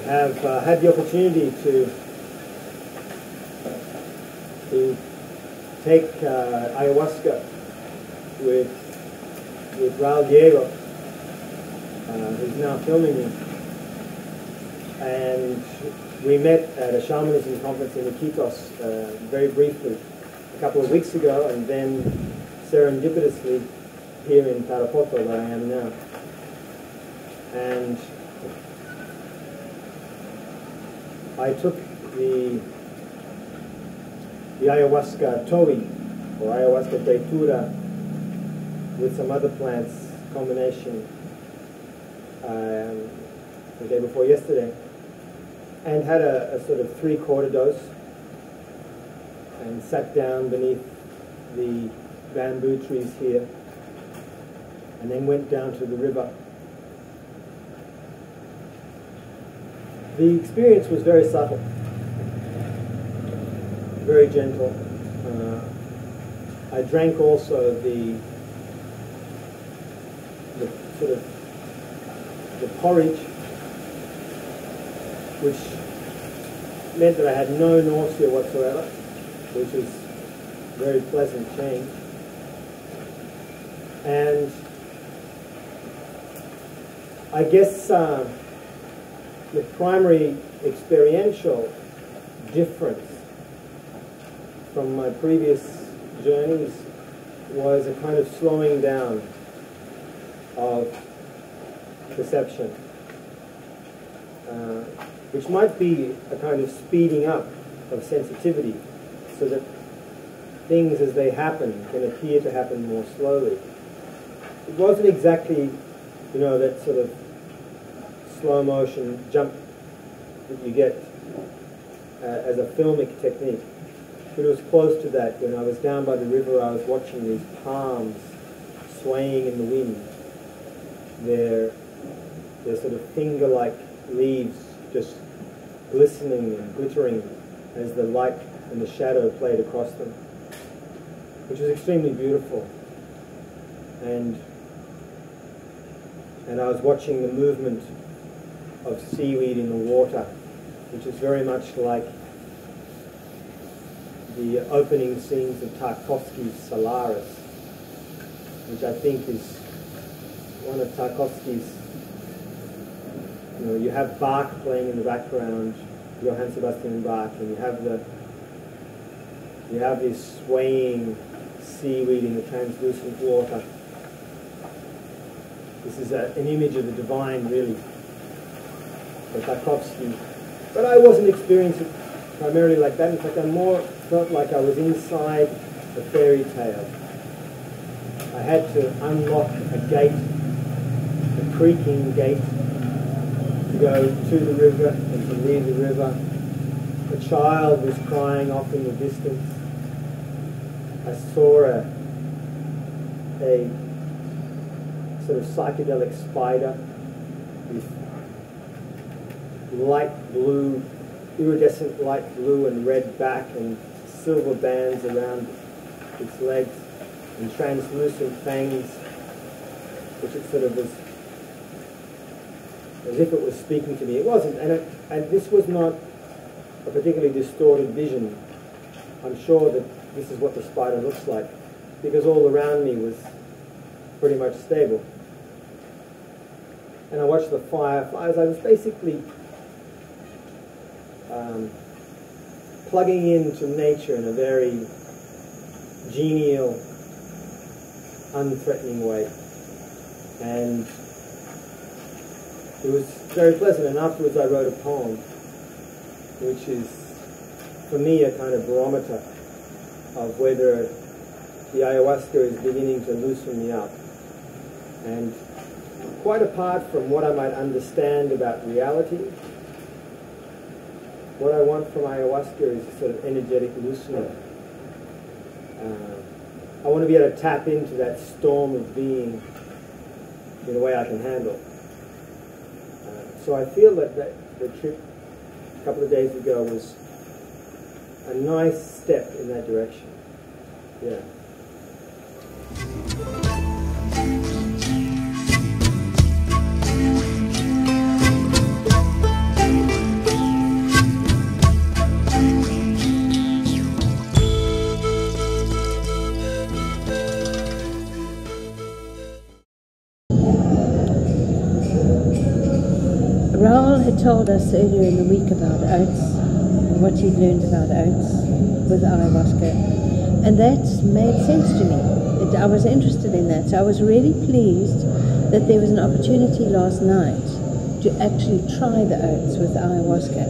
have had the opportunity to take ayahuasca with Raul Diego, who's now filming me, and we met at a shamanism conference in Iquitos very briefly a couple of weeks ago, and then serendipitously here in Tarapoto, where I am now. And I took the ayahuasca toi, or ayahuasca datura, with some other plants combination the day before yesterday, and had a sort of 3/4 dose, and sat down beneath the bamboo trees here, and then went down to the river. The experience was very subtle, very gentle. I drank also the sort of the porridge, which meant that I had no nausea whatsoever, which was a very pleasant change. And I guess the primary experiential difference from my previous journeys was a kind of slowing down of perception, which might be a kind of speeding up of sensitivity, so that things as they happen can appear to happen more slowly. It wasn't exactly, that sort of slow motion jump that you get as a filmic technique, but it was close to that. When I was down by the river, I was watching these palms swaying in the wind. Their sort of finger-like leaves just glistening and glittering as the light and the shadow played across them, which was extremely beautiful. And I was watching the movement of seaweed in the water, which is very much like the opening scenes of Tarkovsky's Solaris, which I think is one of Tarkovsky's. You have Bach playing in the background, Johann Sebastian Bach, and you have this swaying seaweed in the translucent water. This is an image of the divine, really, for Tarkovsky. But I wasn't experiencing it primarily like that. In fact, I more felt like I was inside a fairy tale. I had to unlock a gate, a creaking gate, to go to the river and to leave the river. A child was crying off in the distance. I saw a sort of psychedelic spider with light blue, iridescent light blue and red back and silver bands around its legs and translucent fangs, which it sort of was as if it was speaking to me. It wasn't, and this was not a particularly distorted vision. I'm sure that this is what the spider looks like, because all around me was pretty much stable. And I watched the fireflies. I was basically plugging into nature in a very genial, unthreatening way. And it was very pleasant. And afterwards I wrote a poem, which is, for me, a kind of barometer of whether the ayahuasca is beginning to loosen me up. And quite apart from what I might understand about reality, what I want from ayahuasca is a sort of energetic loosening. I want to be able to tap into that storm of being in a way I can handle. So I feel that the trip a couple of days ago was a nice step in that direction. Yeah. Carl had told us earlier in the week about oats, and what he'd learned about oats with ayahuasca, and that made sense to me. I was interested in that, so I was really pleased that there was an opportunity last night to actually try the oats with ayahuasca.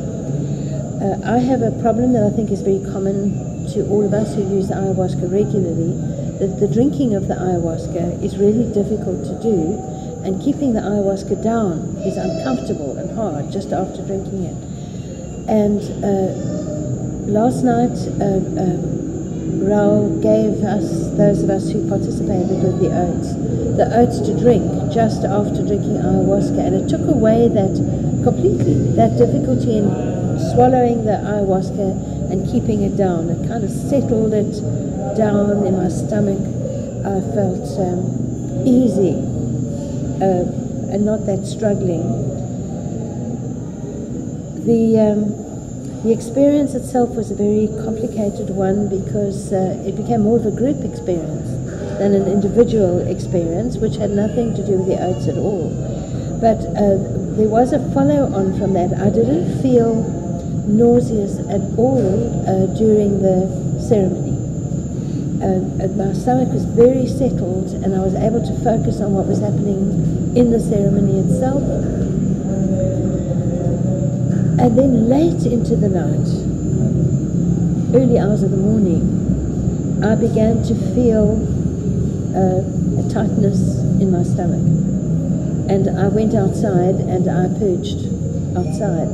I have a problem that I think is very common to all of us who use ayahuasca regularly, that the drinking of the ayahuasca is really difficult to do, and keeping the ayahuasca down is uncomfortable and hard just after drinking it. And last night, Raul gave us, those of us who participated with the oats to drink just after drinking ayahuasca, and it took away that difficulty in swallowing the ayahuasca and keeping it down. It kind of settled it down in my stomach. I felt easy and not that struggling. The experience itself was a very complicated one because it became more of a group experience than an individual experience, which had nothing to do with the oats at all. But there was a follow-on from that. I didn't feel nauseous at all during the ceremony. My stomach was very settled, and I was able to focus on what was happening in the ceremony itself. And then late into the night, early hours of the morning, I began to feel a tightness in my stomach. And I went outside and I purged outside.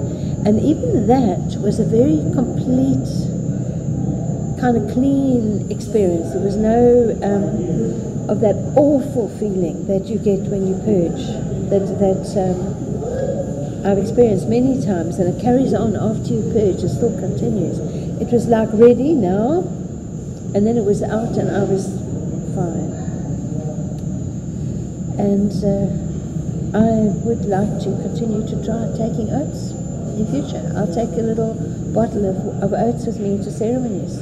And even that was a very complete, kind of clean experience. There was no of that awful feeling that you get when you purge, that I've experienced many times, and it carries on after you purge. It still continues. It was like ready now, and then it was out, and I was fine. And I would like to continue to try taking oats in future. I'll take a little bottle of oats with me to ceremonies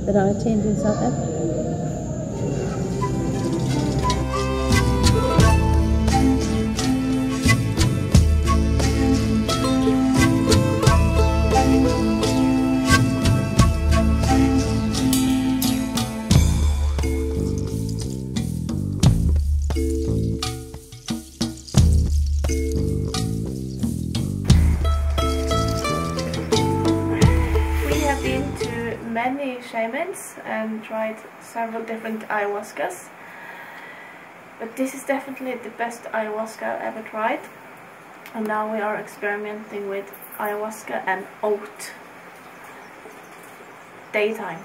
that I attend in South Africa. Many shamans and tried several different ayahuascas, but this is definitely the best ayahuasca I ever tried, and now we are experimenting with ayahuasca and oat daytime.